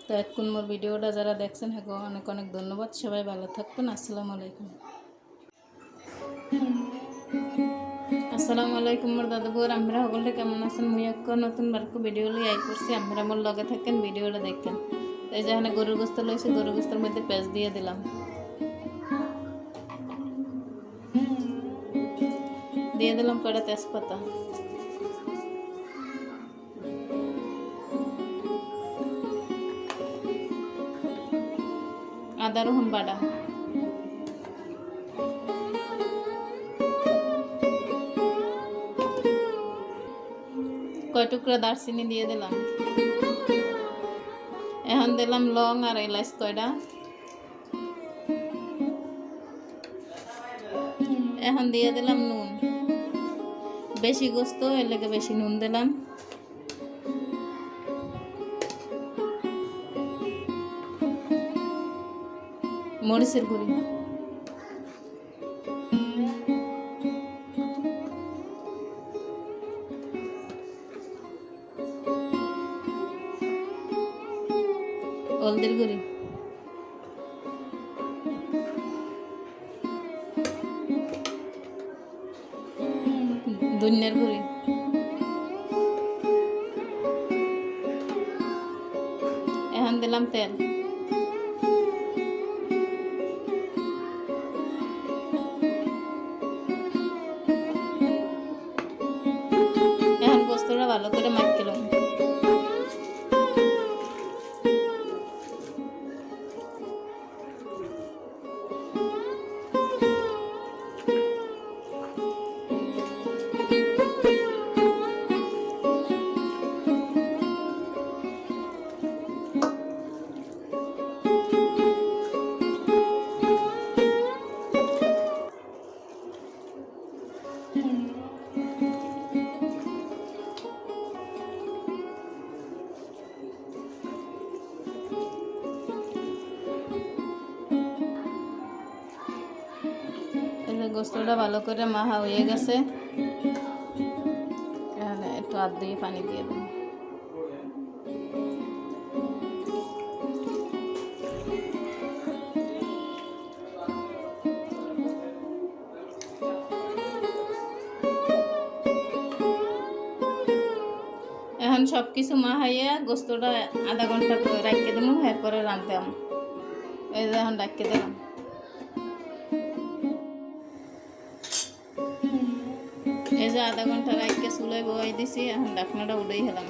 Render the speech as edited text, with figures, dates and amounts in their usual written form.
তো এখন মোর ভিডিওটা যারা দেখছেন হ্যাঁ অনেক অনেক ধন্যবাদ। সবাই ভালো থাকবেন। আসসালামু আলাইকুম। আসসালামু আলাইকুম মোর দাদুবুর, আমরা সকলে কেমন আছেন? মুই এক নতুন বারকো ভিডিও লিয়ে আই করছি, আমরা মোর লগে থাকেন, ভিডিওটা দেখেন। এই যে এখানে গরুর গোস্ত লইছি, গরুর গোস্তের মধ্যে পেঁয়াজ দিয়ে দিলাম, দিয়ে দিলাম কয়টা তেজপাতা, আদা রসুন বাটা, কয় টুকরা দারচিনি দিয়ে দিলাম। এখন দিলাম লং আর এলাচ কয়টা। এখন দিয়ে দিলাম নুন, বেশি গোস্ত এর লেগে বেশি নুন দিলাম। মরিচের গুঁড়ি, হলদির গুঁড়ি, ধনিয়ার গুঁড়ি, এখন দিলাম তেল, এখন গোস্তটা ভালো করে মাখিলাম। গোস্তটা ভালো করে মাখা হয়ে গেছে, এখানে একটু হাত দিয়ে পানি দিয়ে দেব। এখন সব কিছু মাখাইয়া গোস্তটা আধা ঘন্টা রাখিয়ে দেবো, এরপরে রাঁধতাম। এই যে এখন রাখিয়ে দিলাম। এই যে আধা ঘন্টা রাখিয়ে চুলায় বসাই দিছি, এখন ঢাকনাটা উড়েই গেলাম।